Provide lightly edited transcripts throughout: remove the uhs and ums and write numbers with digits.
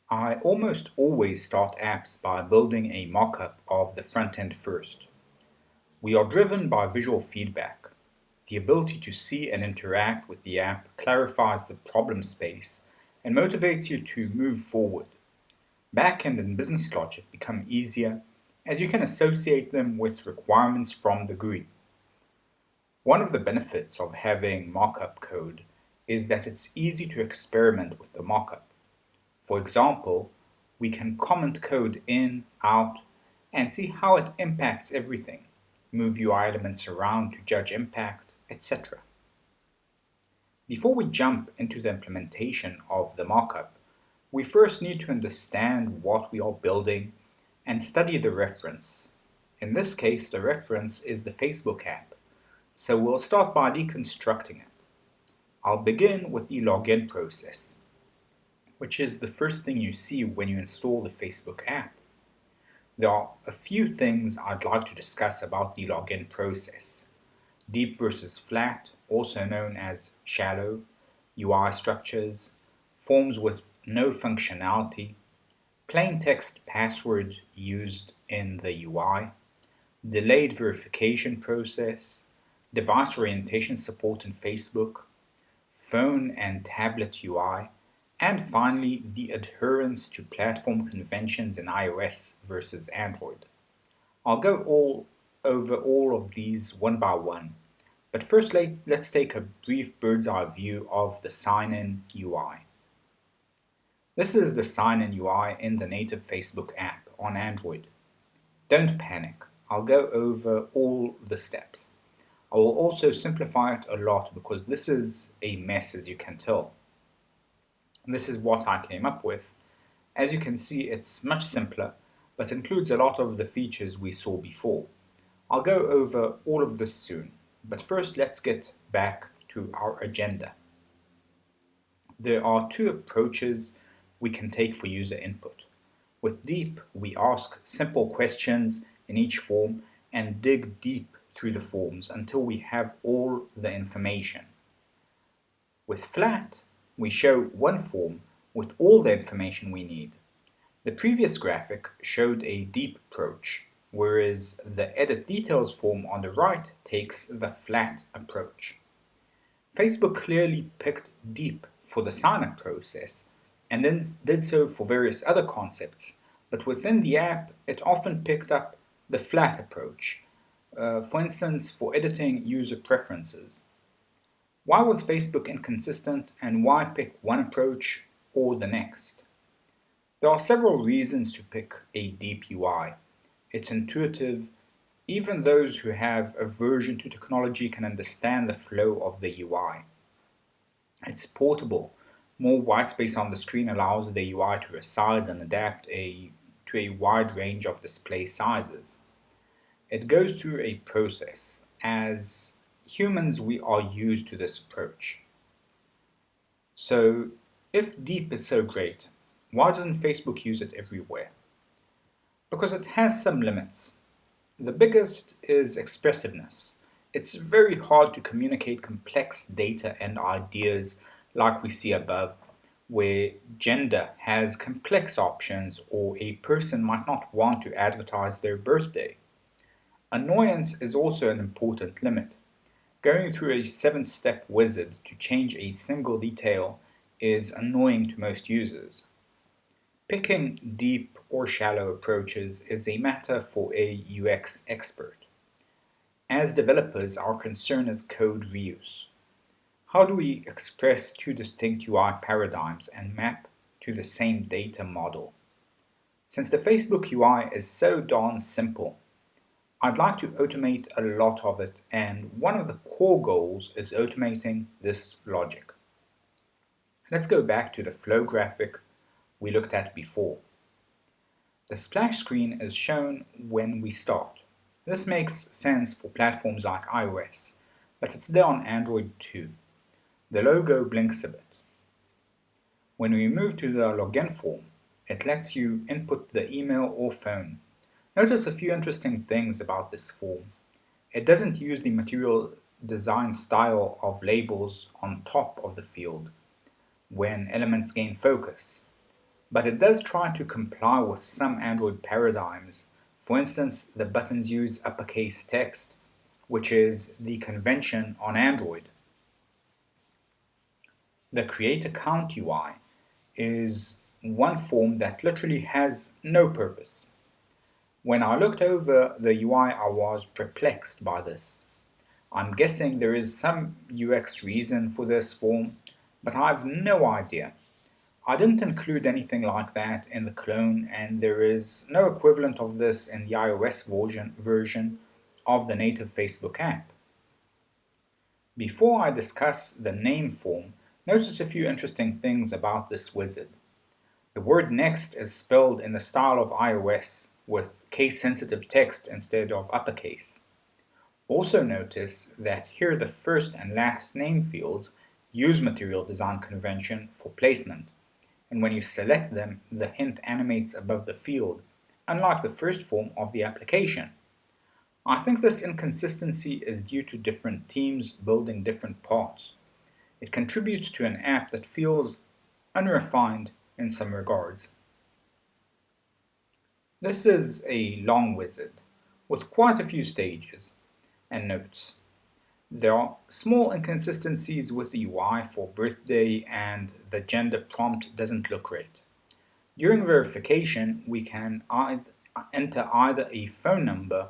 I almost always start apps by building a mock-up of the front end first. We are driven by visual feedback. The ability to see and interact with the app clarifies the problem space and motivates you to move forward. Backend and business logic become easier as you can associate them with requirements from the GUI. One of the benefits of having mock-up code is that it's easy to experiment with the mock-up. For example, we can comment code in, out, and see how it impacts everything, move UI elements around to judge impact, etc. Before we jump into the implementation of the mockup, we first need to understand what we are building and study the reference. In this case, the reference is the Facebook app, so we'll start by deconstructing it. I'll begin with the login process, which is the first thing you see when you install the Facebook app. There are a few things I'd like to discuss about the login process. Deep versus flat, also known as shallow, UI structures, forms with no functionality, plain text password used in the UI, delayed verification process, device orientation support in Facebook, phone and tablet UI, and finally the adherence to platform conventions in iOS versus Android. I'll go over all of these one by one, but first let's take a brief bird's eye view of the sign-in UI. This is the sign-in UI in the native Facebook app on Android. Don't panic, I'll go over all the steps. I will also simplify it a lot because this is a mess, as you can tell. And this is what I came up with. As you can see, it's much simpler, but includes a lot of the features we saw before. I'll go over all of this soon, but first let's get back to our agenda. There are two approaches we can take for user input. With Deep, we ask simple questions in each form and dig deep through the forms until we have all the information. With Flat, we show one form with all the information we need. The previous graphic showed a deep approach, whereas the Edit Details form on the right takes the flat approach. Facebook clearly picked Deep for the sign-up process and then did so for various other concepts, but within the app it often picked up the flat approach, for instance for editing user preferences. Why was Facebook inconsistent and why pick one approach or the next? There are several reasons to pick a deep UI. It's intuitive. Even those who have aversion to technology can understand the flow of the UI. It's portable. More white space on the screen allows the UI to resize and adapt to a wide range of display sizes. It goes through a process. As humans, we are used to this approach. So, if Deep is so great, why doesn't Facebook use it everywhere? Because it has some limits. The biggest is expressiveness. It's very hard to communicate complex data and ideas like we see above, where gender has complex options or a person might not want to advertise their birthday. Annoyance is also an important limit. Going through a 7-step wizard to change a single detail is annoying to most users. Picking deep or shallow approaches is a matter for a UX expert. As developers, our concern is code reuse. How do we express two distinct UI paradigms and map to the same data model? Since the Facebook UI is so darn simple, I'd like to automate a lot of it, and one of the core goals is automating this logic. Let's go back to the flow graphic we looked at before. The splash screen is shown when we start. This makes sense for platforms like iOS, but it's there on Android too. The logo blinks a bit. When we move to the login form, it lets you input the email or phone. Notice a few interesting things about this form. It doesn't use the material design style of labels on top of the field when elements gain focus. but it does try to comply with some Android paradigms. For instance, the buttons use uppercase text, which is the convention on Android. The Create Account UI is one form that literally has no purpose. When I looked over the UI, I was perplexed by this. I'm guessing there is some UX reason for this form, but I have no idea. I didn't include anything like that in the clone, and there is no equivalent of this in the iOS version of the native Facebook app. Before I discuss the name form, notice a few interesting things about this wizard. The word next is spelled in the style of iOS, with case-sensitive text instead of uppercase. Also notice that here the first and last name fields use Material Design Convention for placement, and when you select them, the hint animates above the field, unlike the first form of the application. I think this inconsistency is due to different teams building different parts. It contributes to an app that feels unrefined in some regards. This is a long wizard with quite a few stages and notes. There are small inconsistencies with the UI for birthday, and the gender prompt doesn't look great. During verification, we can enter either a phone number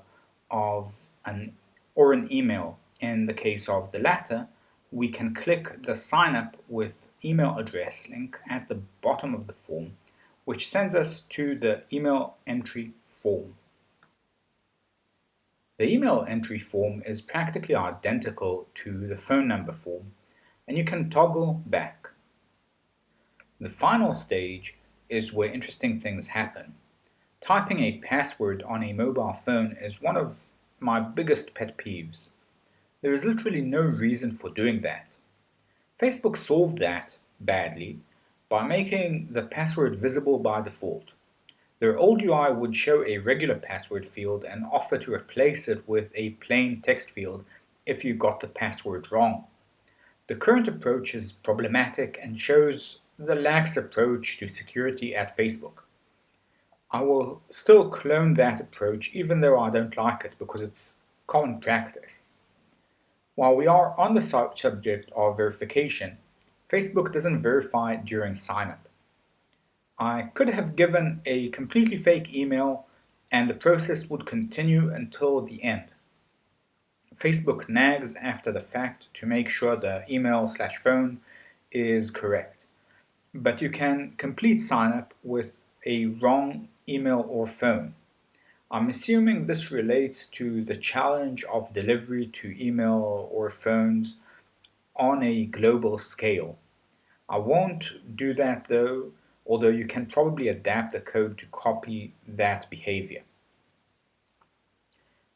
or an email. In the case of the latter, we can click the sign up with email address link at the bottom of the form, which sends us to the email entry form. The email entry form is practically identical to the phone number form, and you can toggle back. The final stage is where interesting things happen. Typing a password on a mobile phone is one of my biggest pet peeves. There is literally no reason for doing that. Facebook solved that badly by making the password visible by default. Their old UI would show a regular password field and offer to replace it with a plain text field if you got the password wrong. The current approach is problematic and shows the lax approach to security at Facebook. I will still clone that approach even though I don't like it because it's common practice. While we are on the subject of verification, Facebook doesn't verify during signup. I could have given a completely fake email and the process would continue until the end. Facebook nags after the fact to make sure the email/phone is correct, but you can complete signup with a wrong email or phone. I'm assuming this relates to the challenge of delivery to email or phones on a global scale. I won't do that though, although you can probably adapt the code to copy that behavior.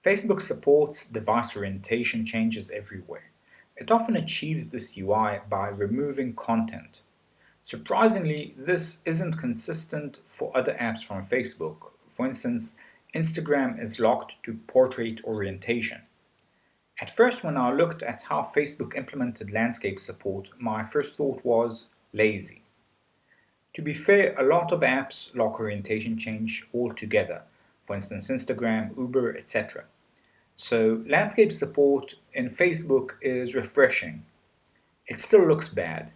Facebook supports device orientation changes everywhere. It often achieves this UI by removing content. Surprisingly, this isn't consistent for other apps from Facebook. For instance, Instagram is locked to portrait orientation. At first, when I looked at how Facebook implemented landscape support, my first thought was lazy. To be fair, a lot of apps lock orientation change altogether, for instance, Instagram, Uber, etc. So, landscape support in Facebook is refreshing. It still looks bad.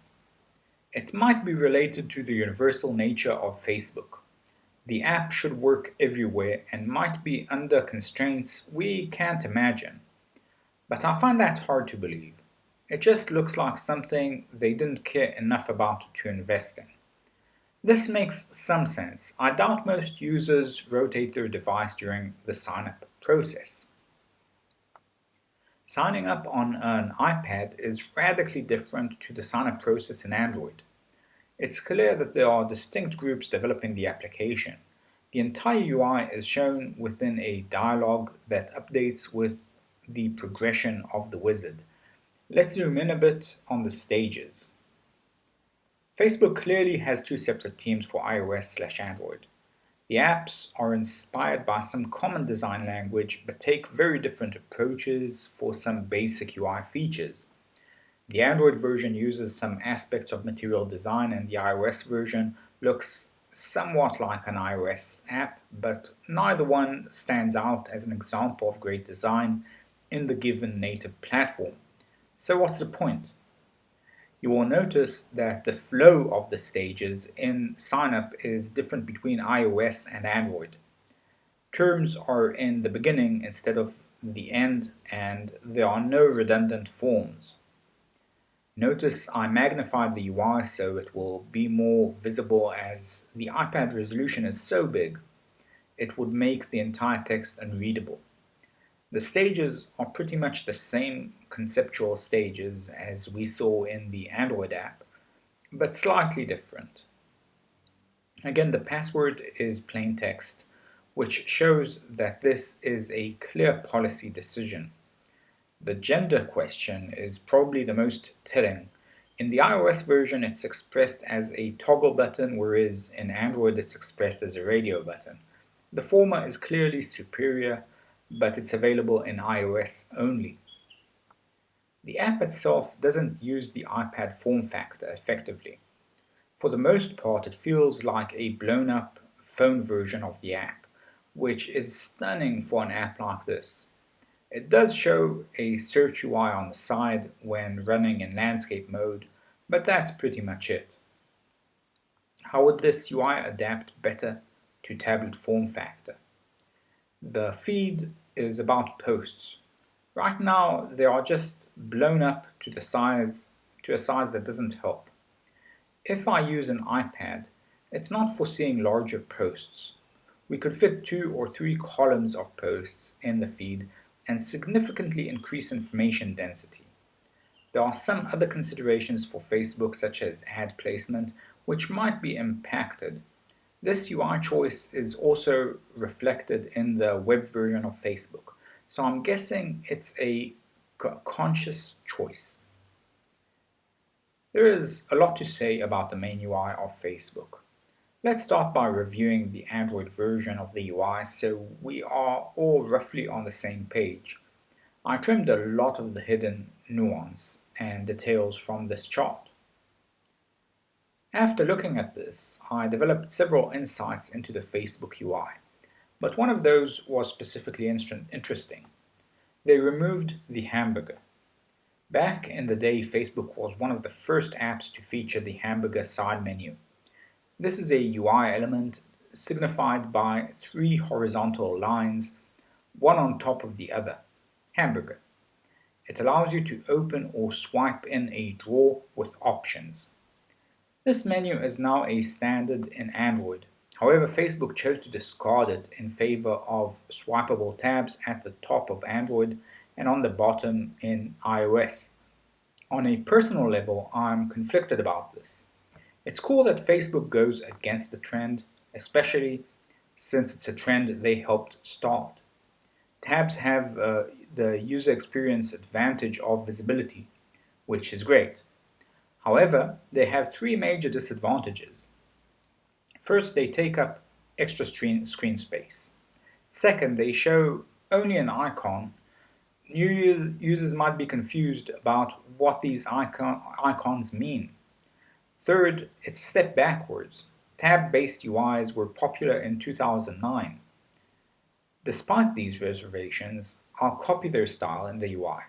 It might be related to the universal nature of Facebook. The app should work everywhere and might be under constraints we can't imagine. But I find that hard to believe. It just looks like something they didn't care enough about to invest in. This makes some sense. I doubt most users rotate their device during the sign-up process. Signing up on an iPad is radically different to the sign-up process in Android. It's clear that there are distinct groups developing the application. The entire UI is shown within a dialog that updates with the progression of the wizard. Let's zoom in a bit on the stages. Facebook clearly has two separate teams for iOS/Android. The apps are inspired by some common design language but take very different approaches for some basic UI features. The Android version uses some aspects of Material Design and the iOS version looks somewhat like an iOS app, but neither one stands out as an example of great design in the given native platform. So what's the point? You will notice that the flow of the stages in signup is different between iOS and Android. Terms are in the beginning instead of the end, and there are no redundant forms. Notice I magnified the UI so it will be more visible, as the iPad resolution is so big it would make the entire text unreadable. The stages are pretty much the same conceptual stages as we saw in the Android app, but slightly different. Again, the password is plain text, which shows that this is a clear policy decision. The gender question is probably the most telling. In the iOS version, it's expressed as a toggle button, whereas in Android, it's expressed as a radio button. The former is clearly superior, but it's available in iOS only. The app itself doesn't use the iPad form factor effectively. For the most part, it feels like a blown up phone version of the app, which is stunning for an app like this. It does show a search UI on the side when running in landscape mode, but that's pretty much it. How would this UI adapt better to tablet form factor? The feed is about posts. Right now, they are just blown up to a size that doesn't help. If I use an iPad, it's not for seeing larger posts. We could fit 2 or 3 columns of posts in the feed and significantly increase information density. There are some other considerations for Facebook, such as ad placement, which might be impacted. This UI choice is also reflected in the web version of Facebook, so I'm guessing it's a conscious choice. There is a lot to say about the main UI of Facebook. Let's start by reviewing the Android version of the UI so we are all roughly on the same page. I trimmed a lot of the hidden nuance and details from this chart. After looking at this, I developed several insights into the Facebook UI, but one of those was specifically interesting. They removed the hamburger. Back in the day, Facebook was one of the first apps to feature the hamburger side menu. This is a UI element signified by 3 horizontal lines, one on top of the other. Hamburger. It allows you to open or swipe in a drawer with options. This menu is now a standard in Android. However, Facebook chose to discard it in favor of swipeable tabs at the top of Android and on the bottom in iOS. On a personal level, I'm conflicted about this. It's cool that Facebook goes against the trend, especially since it's a trend they helped start. Tabs have the user experience advantage of visibility, which is great. However, they have 3 major disadvantages. First, they take up extra screen space. Second, they show only an icon. New users might be confused about what these icons mean. Third, it's a step backwards. Tab-based UIs were popular in 2009. Despite these reservations, I'll copy their style in the UI.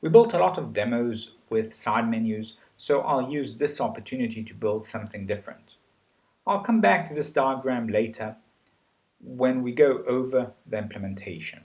We built a lot of demos with side menus, so I'll use this opportunity to build something different. I'll come back to this diagram later when we go over the implementation.